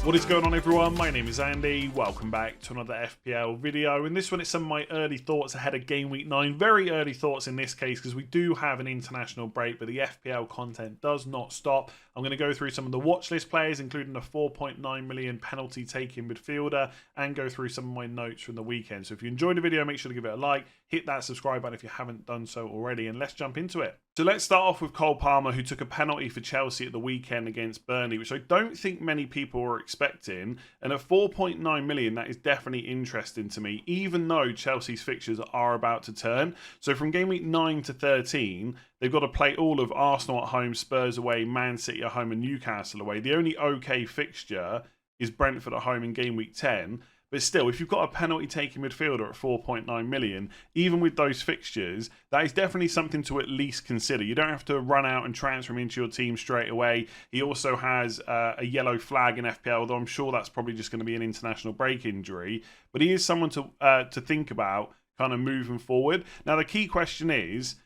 What is going on, everyone? My name is Andy. Welcome back to another FPL video. In this one, it's some of my early thoughts ahead of Game Week 9. Very early thoughts in this case because we do have an international break, but the FPL content does not stop. I'm going to go through some of the watch list players, including a 4.9 million penalty taking midfielder, and go through some of my notes from the weekend. So if you enjoyed the video, make sure to give it a like, hit that subscribe button if you haven't done so already, and let's jump into it. So let's start off with Cole Palmer, who took a penalty for Chelsea at the weekend against Burnley, which I don't think many people were expecting. And at 4.9 million, that is definitely interesting to me, even though Chelsea's fixtures are about to turn. So from game week 9 to 13, they've got to play all of Arsenal at home, Spurs away, Man City at home, and Newcastle away. The only okay fixture is Brentford at home in game week 10. But still, if you've got a penalty-taking midfielder at 4.9 million, even with those fixtures, that is definitely something to at least consider. You don't have to run out and transfer him into your team straight away. He also has a yellow flag in FPL, although I'm sure that's probably just going to be an international break injury. But he is someone to think about kind of moving forward. Now, the key question is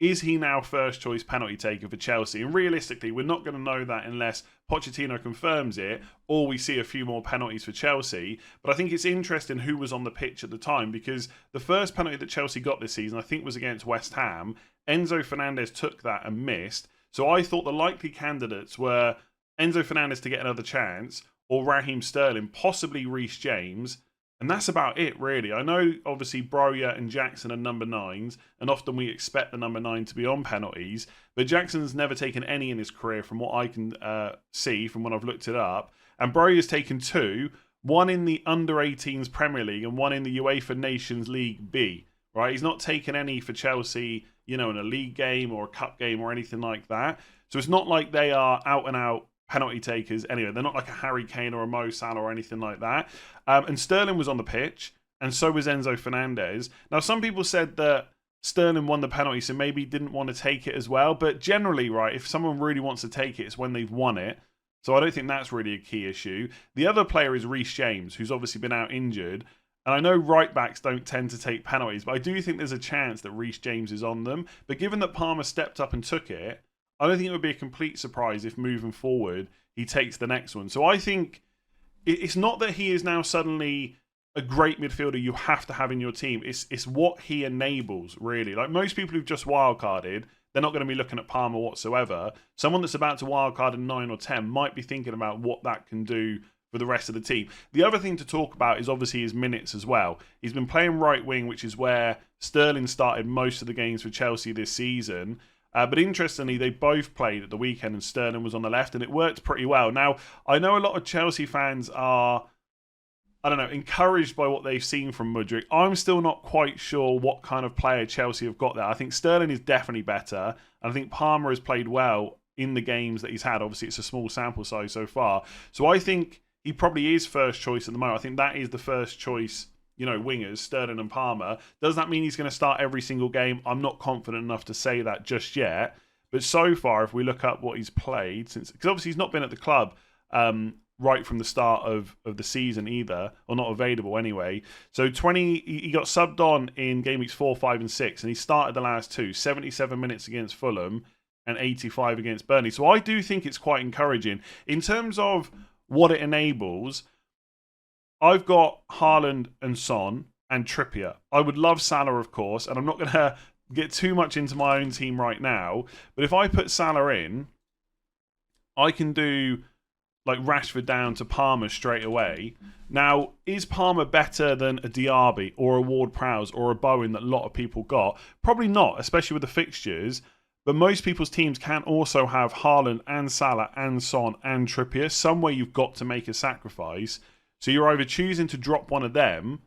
he now first choice penalty taker for Chelsea? And realistically, we're not going to know that unless Pochettino confirms it or we see a few more penalties for Chelsea. But I think it's interesting who was on the pitch at the time, because the first penalty that Chelsea got this season, I think, was against West Ham. Enzo Fernandez took that and missed. So I thought the likely candidates were Enzo Fernandez to get another chance, or Raheem Sterling, possibly Reece James. And that's about it, really. I know, obviously, Broja and Jackson are number 9s, and often we expect the number 9 to be on penalties. But Jackson's never taken any in his career, from what I can see from when I've looked it up. And Broja's taken 2, one in the under-18s Premier League and one in the UEFA Nations League B. Right? He's not taken any for Chelsea, in a league game or a cup game or anything like that. So it's not like they are out-and-out penalty takers anyway. They're not like a Harry Kane or a Mo Salah or anything like that. And Sterling was on the pitch, and so was Enzo Fernandez. Now, some people said that Sterling won the penalty, so maybe he didn't want to take it as well. But generally, right, if someone really wants to take it, it's when they've won it. So I don't think that's really a key issue. The other player is Reece James, who's obviously been out injured. And I know right backs don't tend to take penalties, but I do think there's a chance that Reece James is on them. But given that Palmer stepped up and took it, I don't think it would be a complete surprise if moving forward he takes the next one. So I think it's not that he is now suddenly a great midfielder you have to have in your team. It's what he enables, really. Like most people who've just wildcarded, they're not going to be looking at Palmer whatsoever. Someone that's about to wildcard in 9 or 10 might be thinking about what that can do for the rest of the team. The other thing to talk about is obviously his minutes as well. He's been playing right wing, which is where Sterling started most of the games for Chelsea this season. But interestingly, they both played at the weekend and Sterling was on the left, and it worked pretty well. Now, I know a lot of Chelsea fans are, encouraged by what they've seen from Mudryk. I'm still not quite sure what kind of player Chelsea have got there. I think Sterling is definitely better, and I think Palmer has played well in the games that he's had. Obviously, it's a small sample size so far. So I think he probably is first choice at the moment. I think that is the first choice, wingers, Sterling and Palmer. Does that mean he's going to start every single game? I'm not confident enough to say that just yet. But so far, if we look up what he's played, because obviously he's not been at the club right from the start of the season either, or not available anyway. So he got subbed on in game weeks 4, 5 and 6, and he started the last 2, 77 minutes against Fulham and 85 against Burnley. So I do think it's quite encouraging. In terms of what it enables, I've got Haaland and Son and Trippier. I would love Salah, of course, and I'm not going to get too much into my own team right now, but if I put Salah in, I can do like Rashford down to Palmer straight away. Now, is Palmer better than a Diaby or a Ward-Prowse or a Bowen that a lot of people got? Probably not, especially with the fixtures. But most people's teams can also have Haaland and Salah and Son and Trippier. Somewhere you've got to make a sacrifice. So you're either choosing to drop one of them,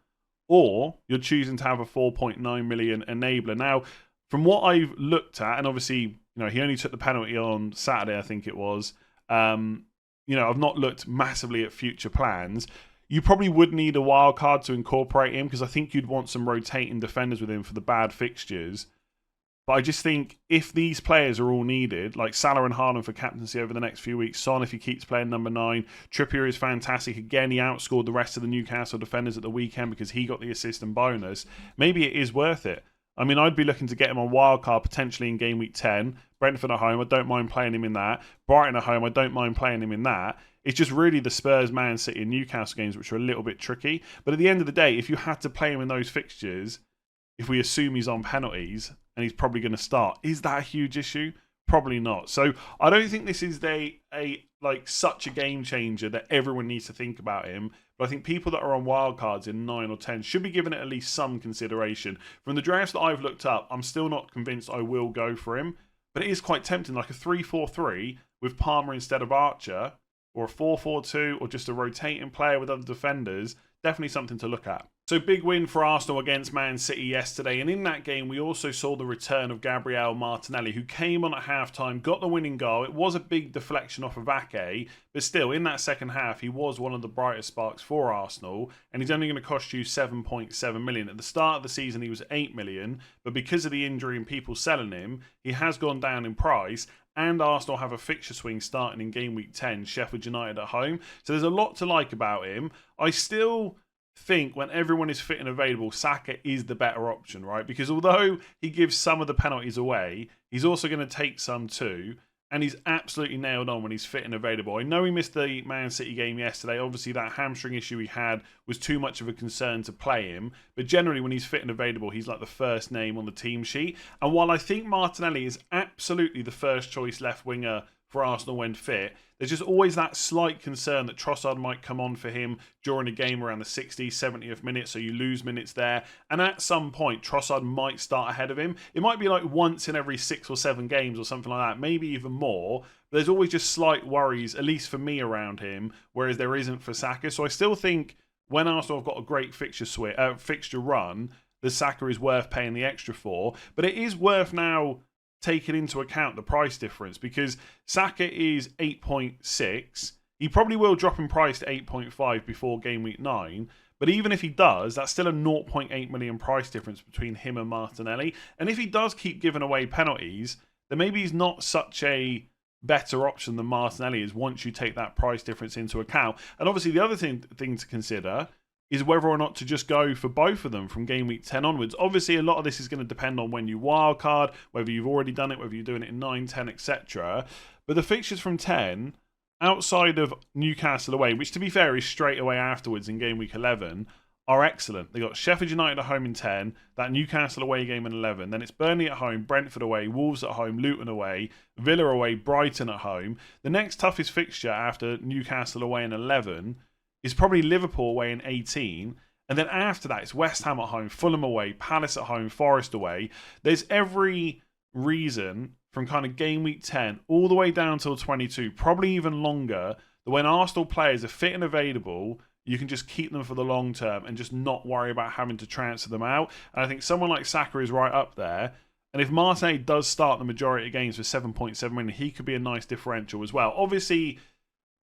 or you're choosing to have a 4.9 million enabler. Now, from what I've looked at, and obviously, he only took the penalty on Saturday, I think it was. I've not looked massively at future plans. You probably would need a wild card to incorporate him, because I think you'd want some rotating defenders with him for the bad fixtures. But I just think if these players are all needed, like Salah and Haaland for captaincy over the next few weeks, Son if he keeps playing number 9, Trippier is fantastic. Again, he outscored the rest of the Newcastle defenders at the weekend because he got the assist and bonus. Maybe it is worth it. I mean, I'd be looking to get him on wildcard potentially in game week 10. Brentford at home, I don't mind playing him in that. Brighton at home, I don't mind playing him in that. It's just really the Spurs, Man City and Newcastle games which are a little bit tricky. But at the end of the day, if you had to play him in those fixtures, if we assume he's on penalties and he's probably going to start, is that a huge issue? Probably not. So I don't think this is like such a game changer that everyone needs to think about him. But I think people that are on wildcards in 9 or 10 should be given it at least some consideration. From the drafts that I've looked up, I'm still not convinced I will go for him. But it is quite tempting, like a 3-4-3 with Palmer instead of Archer, or a 4-4-2, or just a rotating player with other defenders. Definitely something to look at. So big win for Arsenal against Man City yesterday, and in that game we also saw the return of Gabriel Martinelli, who came on at half-time, got the winning goal. It was a big deflection off of Ake, but still, in that second half, he was one of the brightest sparks for Arsenal, and he's only going to cost you 7.7 million. At the start of the season, he was 8 million, but because of the injury and people selling him, he has gone down in price, and Arsenal have a fixture swing starting in game week 10, Sheffield United at home. So there's a lot to like about him. I still think when everyone is fit and available, Saka is the better option, right? Because although he gives some of the penalties away, he's also going to take some too. And he's absolutely nailed on when he's fit and available. I know he missed the Man City game yesterday. Obviously, that hamstring issue he had was too much of a concern to play him. But generally, when he's fit and available, he's like the first name on the team sheet. And while I think Martinelli is absolutely the first choice left winger for Arsenal when fit, there's just always that slight concern that Trossard might come on for him during a game around the 60th, 70th minute, so you lose minutes there. And at some point, Trossard might start ahead of him. It might be like once in every 6 or 7 games or something like that, maybe even more. But there's always just slight worries, at least for me, around him, whereas there isn't for Saka. So I still think when Arsenal have got a great fixture run, the Saka is worth paying the extra for. But it is worth now taking into account the price difference, because Saka is 8.6. He probably will drop in price to 8.5 before game week 9. But even if he does, that's still a 0.8 million price difference between him and Martinelli. And if he does keep giving away penalties, then maybe he's not such a better option than Martinelli is once you take that price difference into account. And obviously the other thing to consider is whether or not to just go for both of them from game week 10 onwards. Obviously, a lot of this is going to depend on when you wildcard, whether you've already done it, whether you're doing it in 9, 10, etc. But the fixtures from 10, outside of Newcastle away, which to be fair is straight away afterwards in game week 11, are excellent. They got Sheffield United at home in 10, that Newcastle away game in 11, then it's Burnley at home, Brentford away, Wolves at home, Luton away, Villa away, Brighton at home. The next toughest fixture after Newcastle away in 11 is probably Liverpool away in 18. And then after that, it's West Ham at home, Fulham away, Palace at home, Forest away. There's every reason from kind of game week 10 all the way down till 22, probably even longer, that when Arsenal players are fit and available, you can just keep them for the long term and just not worry about having to transfer them out. And I think someone like Saka is right up there. And if Martinelli does start the majority of games for 7.7 million, he could be a nice differential as well. Obviously,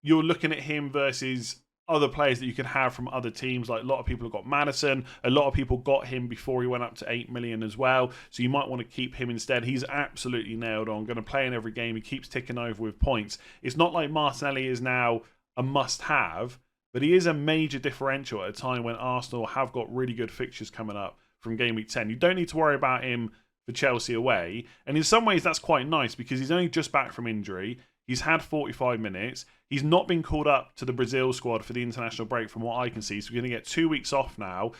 you're looking at him versus other players that you could have from other teams. Like a lot of people have got Maddison. A lot of people got him before he went up to 8 million as well. So you might want to keep him instead. He's absolutely nailed on. Going to play in every game. He keeps ticking over with points. It's not like Martinelli is now a must-have, but he is a major differential at a time when Arsenal have got really good fixtures coming up from game week 10. You don't need to worry about him for Chelsea away. And in some ways, that's quite nice because he's only just back from injury. He's had 45 minutes. He's not been called up to the Brazil squad for the international break from what I can see. So we're going to get 2 weeks off now.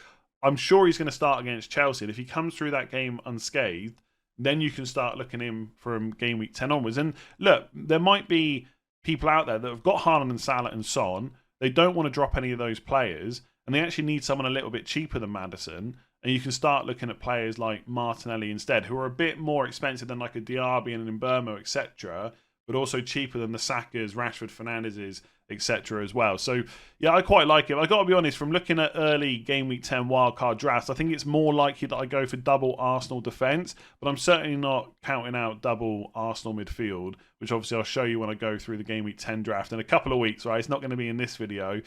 I'm sure he's going to start against Chelsea. And if he comes through that game unscathed, then you can start looking him from game week 10 onwards. And look, there might be people out there that have got Haaland and Salah and Son. They don't want to drop any of those players. And they actually need someone a little bit cheaper than Maddison. And you can start looking at players like Martinelli instead, who are a bit more expensive than like a Diaby and an Mbeumo, etc., but also cheaper than the Sakas, Rashford, Fernandez's, etc. as well. So, yeah, I quite like him. I got to be honest, from looking at early Game Week 10 wildcard drafts, I think it's more likely that I go for double Arsenal defence, but I'm certainly not counting out double Arsenal midfield, which obviously I'll show you when I go through the Game Week 10 draft in a couple of weeks, right? It's not going to be in this video.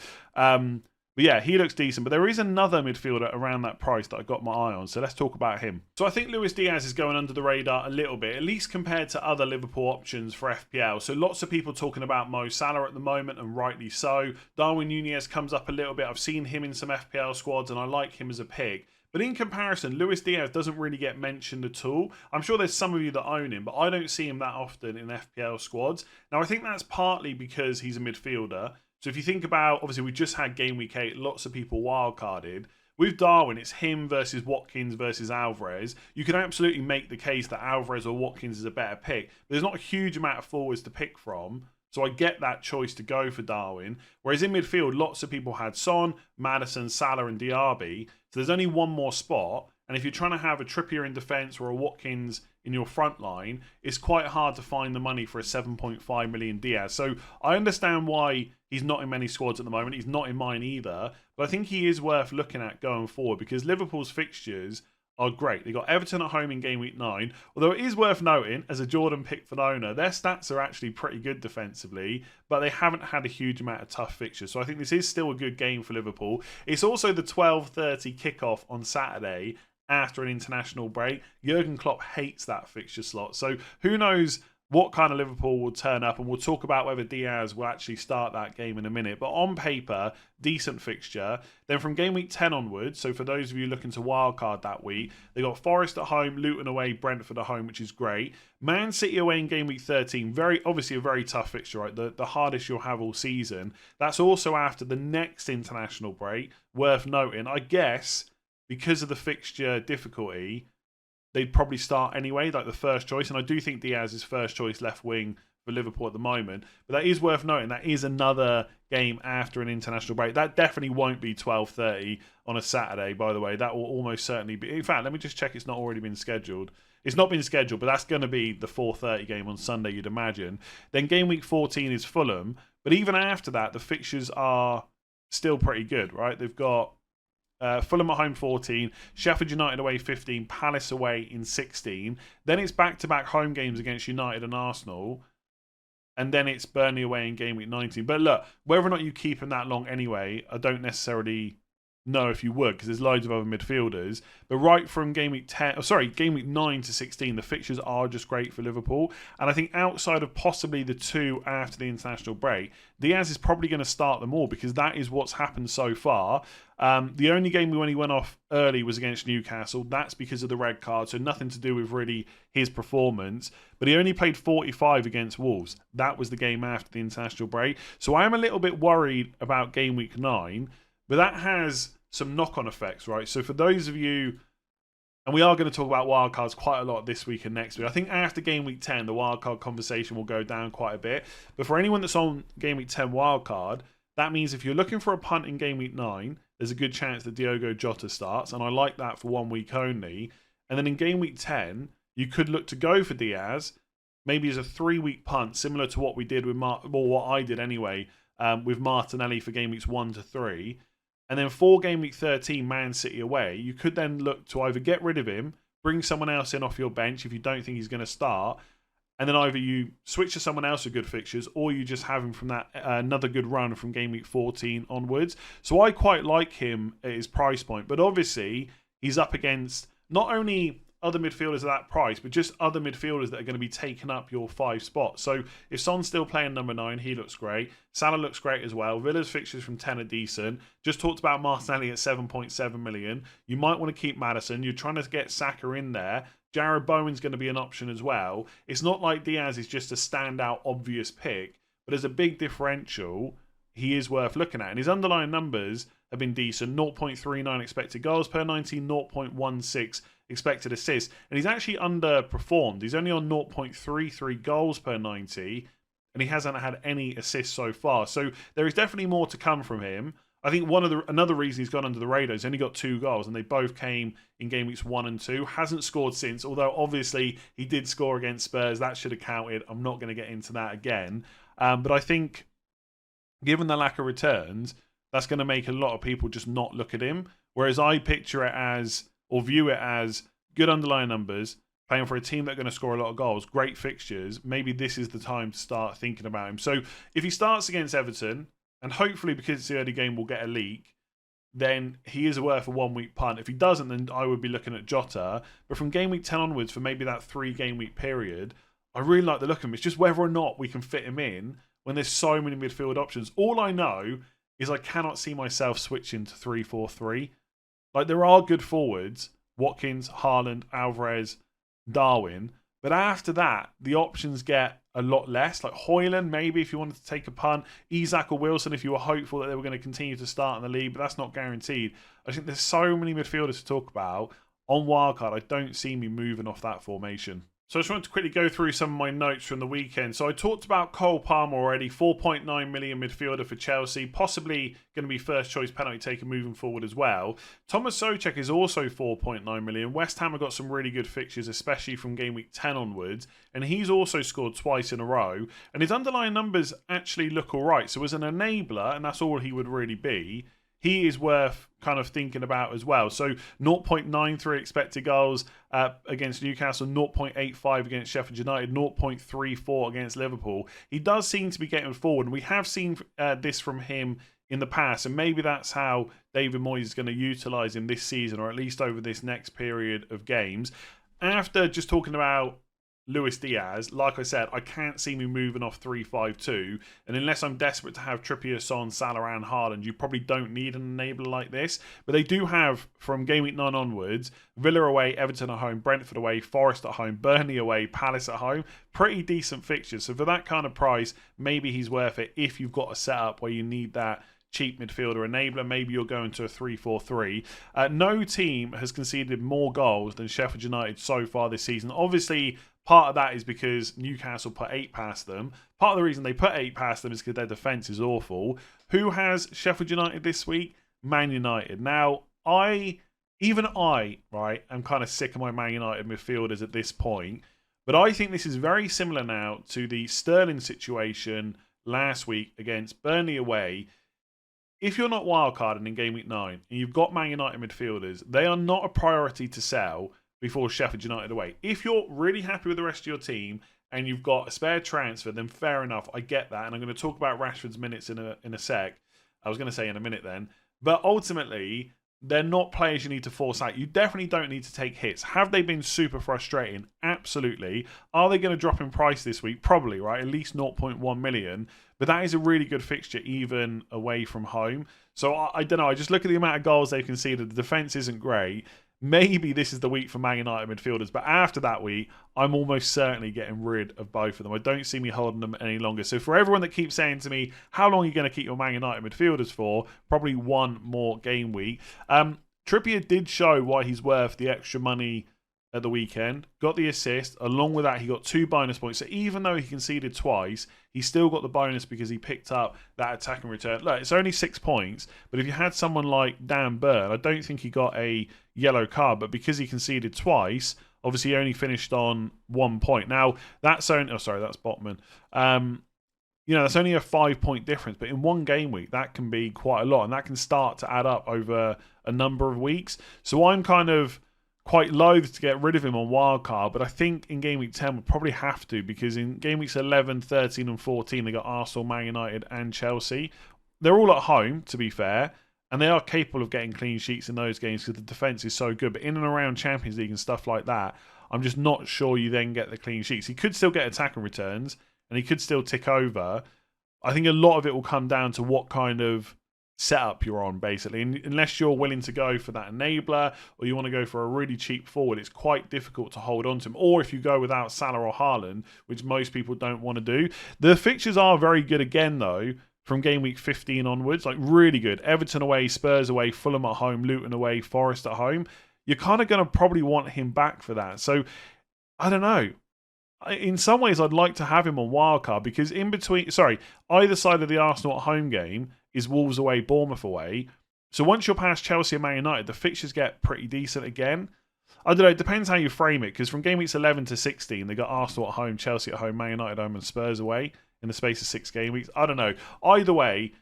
But yeah, he looks decent. But there is another midfielder around that price that I got my eye on. So let's talk about him. So I think Luis Díaz is going under the radar a little bit, at least compared to other Liverpool options for FPL. So lots of people talking about Mo Salah at the moment, and rightly so. Darwin Núñez comes up a little bit. I've seen him in some FPL squads, and I like him as a pick. But in comparison, Luis Díaz doesn't really get mentioned at all. I'm sure there's some of you that own him, but I don't see him that often in FPL squads. Now, I think that's partly because he's a midfielder. So if you think about, obviously, we just had game week 8, lots of people wildcarded. With Darwin, it's him versus Watkins versus Alvarez. You can absolutely make the case that Alvarez or Watkins is a better pick. But there's not a huge amount of forwards to pick from. So I get that choice to go for Darwin. Whereas in midfield, lots of people had Son, Maddison, Salah and Diaby. So there's only one more spot. And if you're trying to have a Trippier in defence or a Watkins in your front line, it's quite hard to find the money for a 7.5 million Díaz. So I understand why he's not in many squads at the moment. He's not in mine either. But I think he is worth looking at going forward because Liverpool's fixtures are great. They got Everton at home in game week 9. Although it is worth noting, as a Jordan Pickford owner, their stats are actually pretty good defensively, but they haven't had a huge amount of tough fixtures. So I think this is still a good game for Liverpool. It's also the 12:30 kickoff on Saturday after an international break. Jurgen Klopp hates that fixture slot. So who knows what kind of Liverpool will turn up, and we'll talk about whether Díaz will actually start that game in a minute. But on paper, decent fixture. Then from game week 10 onwards, so for those of you looking to wildcard that week, they got Forest at home, Luton away, Brentford at home, which is great. Man City away in game week 13, obviously a very tough fixture, right? The hardest you'll have all season. That's also after the next international break, worth noting. I guess because of the fixture difficulty, they'd probably start anyway, like the first choice. And I do think Díaz is first choice left wing for Liverpool at the moment. But that is worth noting. That is another game after an international break. That definitely won't be 12:30 on a Saturday, by the way. That will almost certainly be. In fact, let me just check it's not already been scheduled. It's not been scheduled, but that's going to be the 4:30 game on Sunday, you'd imagine. Then game week 14 is Fulham. But even after that, the fixtures are still pretty good, right? They've got Fulham at home 14, Sheffield United away 15, Palace away in 16. Then it's back-to-back home games against United and Arsenal. And then it's Burnley away in game week 19. But look, whether or not you keep him that long anyway, I don't necessarily know if you would, because there's loads of other midfielders. But right from game week 9 to 16, the fixtures are just great for Liverpool. And I think outside of possibly the two after the international break, Díaz is probably going to start them all, because that is what's happened so far. The only game we only went off early was against Newcastle. That's because of the red card, so nothing to do with really his performance. But he only played 45 against Wolves. That was the game after the international break. So I am a little bit worried about game week 9. But that has some knock-on effects, right? So for those of you, and we are going to talk about wildcards quite a lot this week and next week. I think after game week 10, the wildcard conversation will go down quite a bit. But for anyone that's on game week 10 wildcard, that means if you're looking for a punt in game week 9, there's a good chance that Diogo Jota starts. And I like that for 1 week only. And then in game week 10, you could look to go for Díaz, maybe as a 3-week punt, similar to what we did with, what I did anyway, with Martinelli for game weeks 1 to 3. And then for game week 13, Man City away, you could then look to either get rid of him, bring someone else in off your bench if you don't think he's going to start, and then either you switch to someone else with good fixtures, or you just have him from that another good run from game week 14 onwards. So I quite like him at his price point, but obviously he's up against not only other midfielders at that price, but just other midfielders that are going to be taking up your 5 spots. So if Son's still playing number 9, he looks great. Salah looks great as well. Villa's fixtures from 10 are decent. Just talked about Martinelli at 7.7 million. You might want to keep Maddison. You're trying to get Saka in there. Jared Bowen's going to be an option as well. It's not like Díaz is just a standout obvious pick, but as a big differential, he is worth looking at. And his underlying numbers have been decent. 0.39 expected goals per 90, 0.16 expected assists. And he's actually underperformed. He's only on 0.33 goals per 90, and he hasn't had any assists so far. So there is definitely more to come from him. I think another reason he's gone under the radar is he's only got 2 goals, and they both came in game weeks 1 and 2. Hasn't scored since, although obviously he did score against Spurs. That should have counted. I'm not going to get into that again. But I think, given the lack of returns, that's going to make a lot of people just not look at him. Whereas I picture it as, or view it as, good underlying numbers, playing for a team that are going to score a lot of goals, great fixtures. Maybe this is the time to start thinking about him. So if he starts against Everton, and hopefully because it's the early game we'll get a leak, then he is worth a 1 week punt. If he doesn't, then I would be looking at Jota. But from game week 10 onwards, for maybe that 3 game week period, I really like the look of him. It's just whether or not we can fit him in when there's so many midfield options. All I know is I cannot see myself switching to 3-4-3. Like, there are good forwards, Watkins, Haaland, Alvarez, Darwin, but after that, the options get a lot less. Like Højlund, maybe if you wanted to take a punt, Isak or Wilson if you were hopeful that they were going to continue to start in the league, but that's not guaranteed. I think there's so many midfielders to talk about. On wildcard, I don't see me moving off that formation. So I just wanted to quickly go through some of my notes from the weekend. So I talked about Cole Palmer already, 4.9 million midfielder for Chelsea, possibly going to be first choice penalty taker moving forward as well. Thomas Souček is also 4.9 million. West Ham have got some really good fixtures, especially from game week 10 onwards, and he's also scored twice in a row. And his underlying numbers actually look all right. So as an enabler, and that's all he would really be, he is worth kind of thinking about as well. So 0.93 expected goals against Newcastle, 0.85 against Sheffield United, 0.34 against Liverpool. He does seem to be getting forward, and we have seen this from him in the past, and maybe that's how David Moyes is going to utilise him this season, or at least over this next period of games. After just talking about Luis Díaz, like I said, I can't see me moving off 3-5-2, and unless I'm desperate to have Trippier, Son, Salah and Haaland, you probably don't need an enabler like this. But they do have, from game week 9 onwards, Villa away, Everton at home, Brentford away, Forest at home, Burnley away, Palace at home. Pretty decent fixtures. So for that kind of price, maybe he's worth it if you've got a setup where you need that cheap midfielder enabler. Maybe you're going to a 3-4-3. No team has conceded more goals than Sheffield United so far this season. Obviously, part of that is because Newcastle put 8 past them. Part of the reason they put 8 past them is because their defence is awful. Who has Sheffield United this week? Man United. Now, right, am kind of sick of my Man United midfielders at this point. But I think this is very similar now to the Sterling situation last week against Burnley away. If you're not wildcarding in game week 9 and you've got Man United midfielders, they are not a priority to sell before Sheffield United away. If you're really happy with the rest of your team and you've got a spare transfer, then fair enough, I get that. And I'm going to talk about Rashford's minutes in a sec. I was going to say in a minute then. But ultimately, they're not players you need to force out. You definitely don't need to take hits. Have they been super frustrating? Absolutely. Are they going to drop in price this week? Probably, right? At least 0.1 million. But that is a really good fixture, even away from home. So I don't know. I just look at the amount of goals they've conceded. The defence isn't great. Maybe this is the week for Man United midfielders, but after that week, I'm almost certainly getting rid of both of them. I don't see me holding them any longer. So for everyone that keeps saying to me, how long are you going to keep your Man United midfielders for? Probably one more game week. Trippier did show why he's worth the extra money at the weekend. Got the assist. Along with that, he got 2 bonus points. So even though he conceded twice, he still got the bonus because he picked up that attacking return. Look, it's only 6 points, but if you had someone like Dan Burn, I don't think he got a yellow card, but because he conceded twice, obviously he only finished on 1 point. Now, that's only... Oh, sorry, that's Botman. That's only a 5-point difference, but in one game week, that can be quite a lot, and that can start to add up over a number of weeks. So I'm kind of quite loath to get rid of him on wildcard, but I think in game week 10 we'll probably have to, because in game weeks 11, 13 and 14 they got Arsenal, Man United and Chelsea. They're all at home, to be fair, and they are capable of getting clean sheets in those games because the defence is so good. But in and around Champions League and stuff like that, I'm just not sure you then get the clean sheets. He could still get attacking returns and he could still tick over. I think a lot of it will come down to what kind of setup you're on, basically. And unless you're willing to go for that enabler or you want to go for a really cheap forward, it's quite difficult to hold on to him. Or if you go without Salah or Haaland, which most people don't want to do. The fixtures are very good again, though, from game week 15 onwards. Like, really good. Everton away, Spurs away, Fulham at home, Luton away, Forest at home. You're kind of going to probably want him back for that. So, I don't know. In some ways, I'd like to have him on wildcard because either side of the Arsenal at home game is Wolves away, Bournemouth away. So once you're past Chelsea and Man United, the fixtures get pretty decent again. I don't know, it depends how you frame it, because from game weeks 11 to 16, they got Arsenal at home, Chelsea at home, Man United at home and Spurs away in the space of 6 game weeks. I don't know. Either way,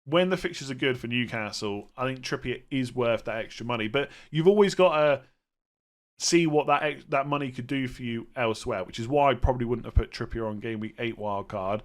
when the fixtures are good for Newcastle, I think Trippier is worth that extra money. But you've always got to see what that money could do for you elsewhere, which is why I probably wouldn't have put Trippier on game week 8 wildcard.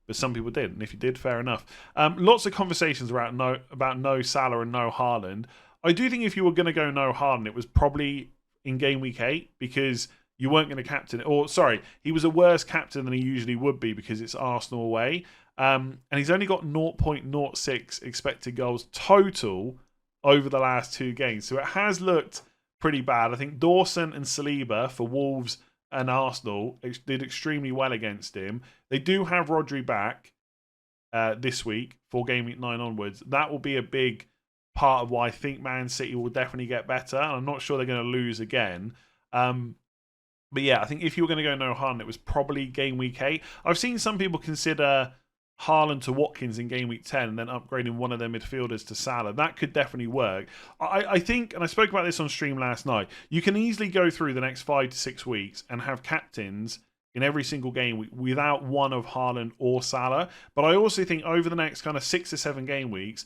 But some people did, and if you did, fair enough. Lots of conversations about no Salah and no Haaland. I do think if you were going to go no Haaland, it was probably in game week 8 because you weren't going to captain it. Or, sorry, he was a worse captain than he usually would be because it's Arsenal away. And he's only got 0.06 expected goals total over the last 2 games. So it has looked pretty bad. I think Dawson and Saliba for Wolves and Arsenal did extremely well against him. They do have Rodri back this week for Game Week 9 onwards. That will be a big part of why I think Man City will definitely get better. And I'm not sure they're going to lose again. But yeah, I think if you were going to go no Haaland, it was probably Game Week 8. I've seen some people consider Haaland to Watkins in Game Week 10 and then upgrading one of their midfielders to Salah. That could definitely work. I think, and I spoke about this on stream last night, you can easily go through the next 5 to 6 weeks and have captains in every single game without one of Haaland or Salah. But I also think over the next kind of 6 to 7 game weeks,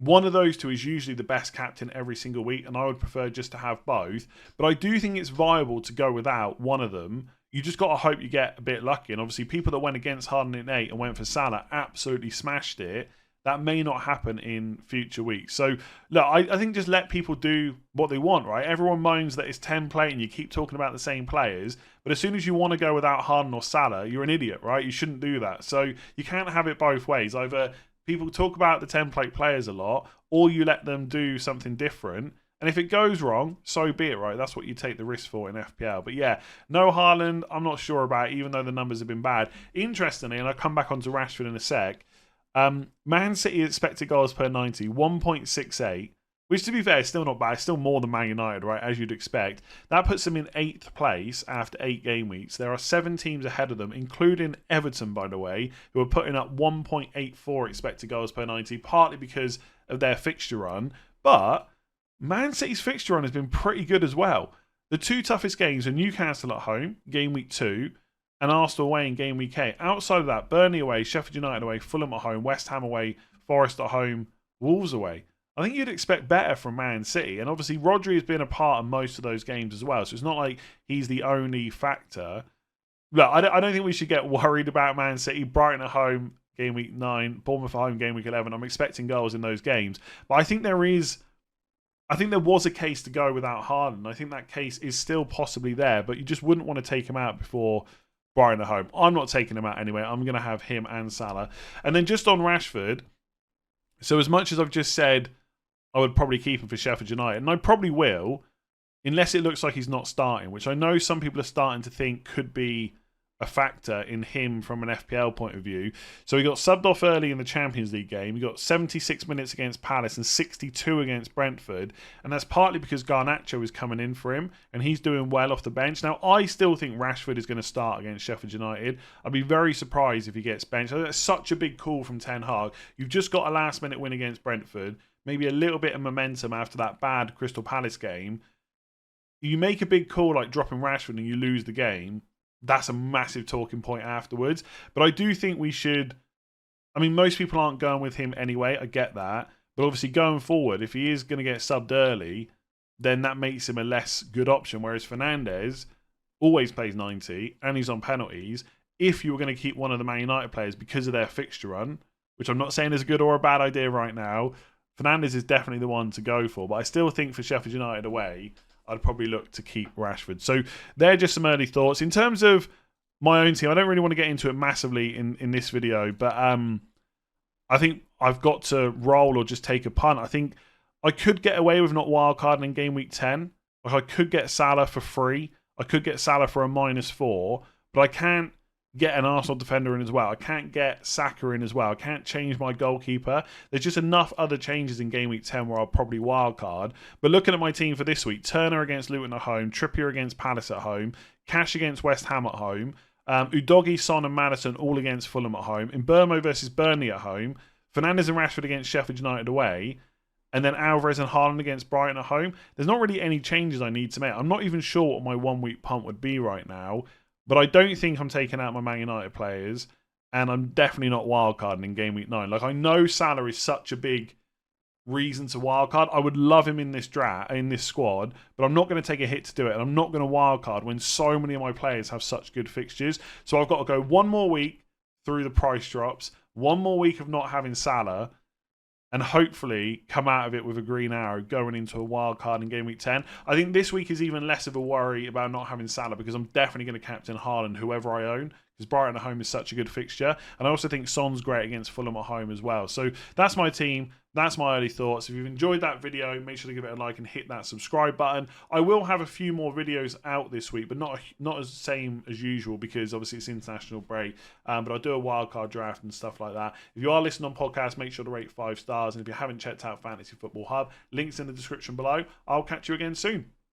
one of those two is usually the best captain every single week, and I would prefer just to have both. But I do think it's viable to go without one of them. You just got to hope you get a bit lucky. And obviously, people that went against Haaland in 8 and went for Salah absolutely smashed it. That may not happen in future weeks. So, look, I think just let people do what they want, right? Everyone moans that it's 10 play and you keep talking about the same players. But as soon as you want to go without Haaland or Salah, you're an idiot, right? You shouldn't do that. So you can't have it both ways. Either people talk about the template players a lot, or you let them do something different. And if it goes wrong, so be it, right? That's what you take the risk for in FPL. But yeah, no Haaland, I'm not sure about, even though the numbers have been bad. Interestingly, and I'll come back onto Rashford in a sec, Man City expected goals per 90, 1.68, which to be fair is still not bad. It's still more than Man United, right, as you'd expect. That puts them in 8th place after 8 game weeks. There are 7 teams ahead of them, including Everton, by the way, who are putting up 1.84 expected goals per 90, partly because of their fixture run. But Man City's fixture run has been pretty good as well. The 2 toughest games are Newcastle at home, Game Week 2, and Arsenal away in Game Week 8. Outside of that, Burnley away, Sheffield United away, Fulham at home, West Ham away, Forest at home, Wolves away. I think you'd expect better from Man City. And obviously, Rodri has been a part of most of those games as well. So it's not like he's the only factor. Look, I don't think we should get worried about Man City. Brighton at home, Game Week 9, Bournemouth at home, Game Week 11. I'm expecting goals in those games. But I think there was a case to go without Haaland. I think that case is still possibly there, but you just wouldn't want to take him out before Brighton at home. I'm not taking him out anyway. I'm going to have him and Salah. And then just on Rashford, so as much as I've just said I would probably keep him for Sheffield United, and I probably will, unless it looks like he's not starting, which I know some people are starting to think could be a factor in him from an FPL point of view. So he got subbed off early in the Champions League game. He got 76 minutes against Palace and 62 against Brentford. And that's partly because Garnacho is coming in for him and he's doing well off the bench. Now, I still think Rashford is going to start against Sheffield United. I'd be very surprised if he gets benched. That's such a big call from Ten Hag. You've just got a last-minute win against Brentford. Maybe a little bit of momentum after that bad Crystal Palace game. You make a big call like dropping Rashford and you lose the game. That's a massive talking point afterwards. But I do think we should... I mean, most people aren't going with him anyway. I get that. But obviously going forward, if he is going to get subbed early, then that makes him a less good option. Whereas Fernandes always plays 90 and he's on penalties. If you were going to keep one of the Man United players because of their fixture run, which I'm not saying is a good or a bad idea right now, Fernandes is definitely the one to go for. But I still think for Sheffield United away, I'd probably look to keep Rashford. So they're just some early thoughts. In terms of my own team, I don't really want to get into it massively in this video, but I think I've got to roll or just take a punt. I think I could get away with not wildcarding in Game Week 10. Like I could get Salah for free. I could get Salah for a -4, but I can't get an Arsenal defender in as well. I can't get Saka in as well. I can't change my goalkeeper. There's just enough other changes in Game Week 10 where I'll probably wildcard. But looking at my team for this week, Turner against Luton at home, Trippier against Palace at home, Cash against West Ham at home, Udogie, Son and Maddison all against Fulham at home, Mbeumo versus Burnley at home, Fernandes and Rashford against Sheffield United away, and then Alvarez and Haaland against Brighton at home. There's not really any changes I need to make. I'm not even sure what my 1 week punt would be right now. But I don't think I'm taking out my Man United players, and I'm definitely not wildcarding in Game Week 9. Like, I know Salah is such a big reason to wildcard. I would love him in this draft, in this squad, but I'm not going to take a hit to do it, and I'm not going to wildcard when so many of my players have such good fixtures. So I've got to go 1 more week through the price drops, 1 more week of not having Salah, and hopefully come out of it with a green arrow going into a wild card in Game Week 10. I think this week is even less of a worry about not having Salah because I'm definitely going to captain Haaland, whoever I own, because Brighton at home is such a good fixture. And I also think Son's great against Fulham at home as well. So that's my team. That's my early thoughts. If you've enjoyed that video, make sure to give it a like and hit that subscribe button. I will have a few more videos out this week, but not as same as usual because obviously it's international break. But I'll do a wildcard draft and stuff like that. If you are listening on podcast, make sure to rate 5 stars. And if you haven't checked out Fantasy Football Hub, links in the description below. I'll catch you again soon.